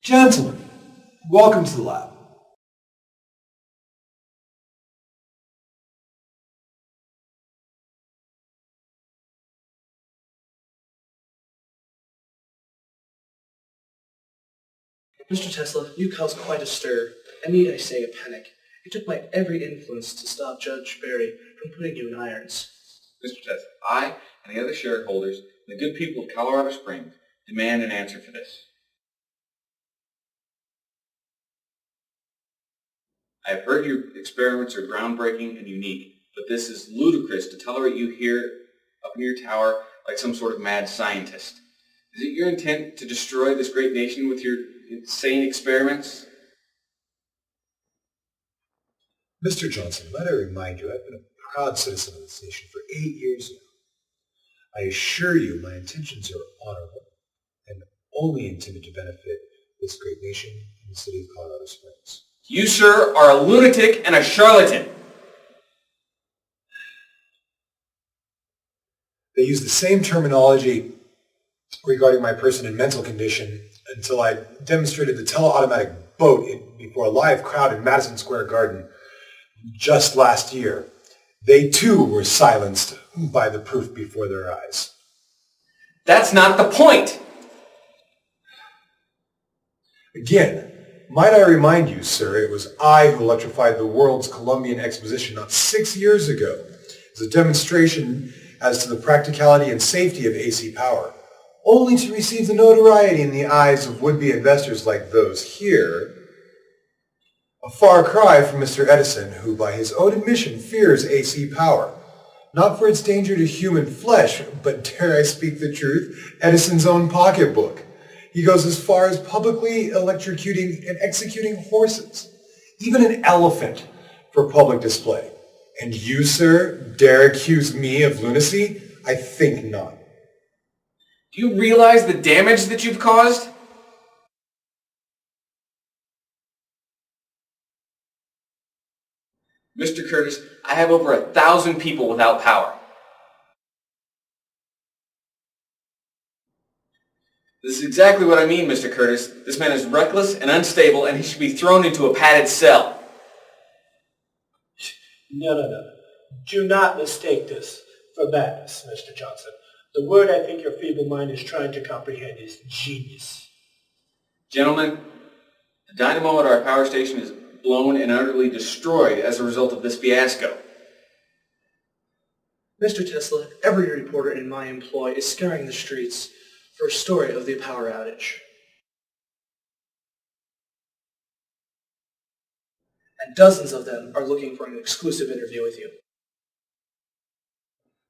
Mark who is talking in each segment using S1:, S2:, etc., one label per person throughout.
S1: Gentlemen, welcome to the lab.
S2: Mr. Tesla, you caused quite a stir, and need I say a panic. It took my every influence to stop Judge Barry from putting you in irons.
S3: Mr. Tesla, I and the other shareholders and the good people of Colorado Springs demand an answer for this. I have heard your experiments are groundbreaking and unique, but this is ludicrous to tolerate you here up in your tower like some sort of mad scientist. Is it your intent to destroy this great nation with your insane experiments?
S1: Mr. Johnson, let I remind you, I've been a proud citizen of this nation for 8 years now. I assure you my intentions are honorable and only intended to benefit this great nation and the city of Colorado Springs.
S3: You, sir, are a lunatic and a charlatan.
S1: They use the same terminology regarding my person and mental condition until I demonstrated the tele-automatic boat before a live crowd in Madison Square Garden just last year. They too were silenced by the proof before their eyes.
S3: That's not the point.
S1: Again, might I remind you, sir, it was I who electrified the world's Columbian Exposition not 6 years ago as a demonstration as to the practicality and safety of AC power, only to receive the notoriety in the eyes of would-be investors like those here. A far cry from Mr. Edison, who by his own admission fears AC power, not for its danger to human flesh, but dare I speak the truth, Edison's own pocketbook. He goes as far as publicly electrocuting and executing horses, even an elephant, for public display. And you, sir, dare accuse me of lunacy? I think not.
S3: Do you realize the damage that you've caused? Mr. Curtis, I have over 1,000 people without power. This is exactly what I mean, Mr. Curtis. This man is reckless and unstable, and he should be thrown into a padded cell.
S4: No. Do not mistake this for madness, Mr. Johnson. The word I think your feeble mind is trying to comprehend is genius.
S3: Gentlemen, the dynamo at our power station is blown and utterly destroyed as a result of this fiasco.
S2: Mr. Tesla, every reporter in my employ is scouring the streets for a story of the power outage. And dozens of them are looking for an exclusive interview with you.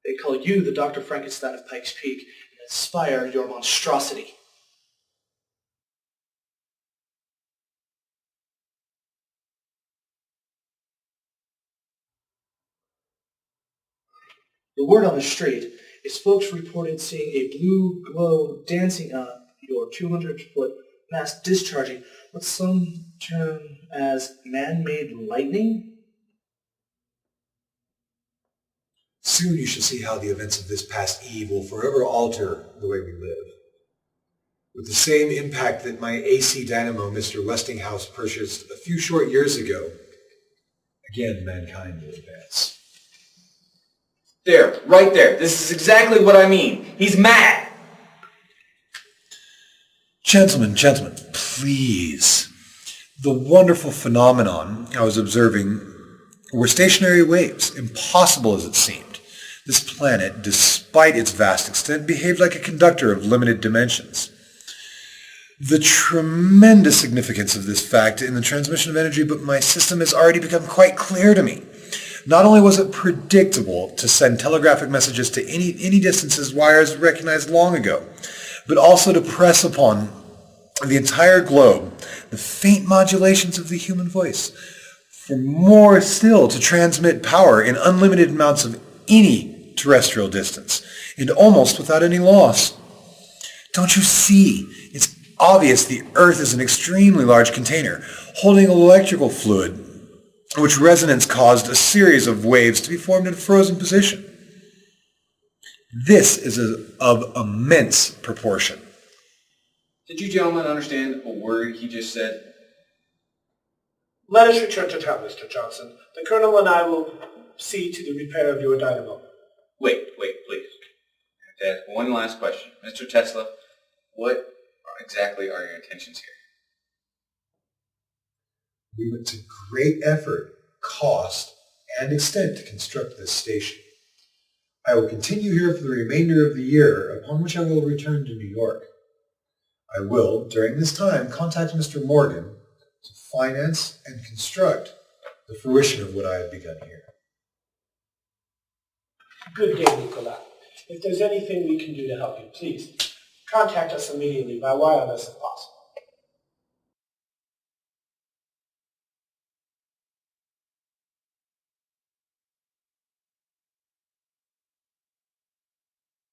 S2: They call you the Dr. Frankenstein of Pikes Peak and inspire your monstrosity. The word on the street is folks reported seeing a blue glow dancing up your 200-foot mast discharging what some term as man-made lightning.
S1: Soon you shall see how the events of this past eve will forever alter the way we live. With the same impact that my AC dynamo Mr. Westinghouse purchased a few short years ago, again mankind will advance.
S3: There, right there. This is exactly what I mean. He's mad.
S1: Gentlemen, please. The wonderful phenomenon I was observing were stationary waves, impossible as it seemed. This planet, despite its vast extent, behaved like a conductor of limited dimensions. The tremendous significance of this fact in the transmission of energy but my system has already become quite clear to me. Not only was it predictable to send telegraphic messages to any distances wires recognized long ago, but also to press upon the entire globe the faint modulations of the human voice. For more still, to transmit power in unlimited amounts of any terrestrial distance, and almost without any loss. Don't you see? It's obvious the Earth is an extremely large container, holding electrical fluid, which resonance caused a series of waves to be formed in a frozen position. This is of immense proportion.
S3: Did you gentlemen understand a word he just said?
S4: Let us return to town, Mr. Johnson. The Colonel and I will see to the repair of your dynamo.
S3: Wait, please. I have to ask one last question. Mr. Tesla, what exactly are your intentions here?
S1: We went to great effort, cost, and extent to construct this station. I will continue here for the remainder of the year, upon which I will return to New York. I will, during this time, contact Mr. Morgan to finance and construct the fruition of what I have begun here.
S4: Good day, Nikoli. If there's anything we can do to help you, please contact us immediately by wireless if possible.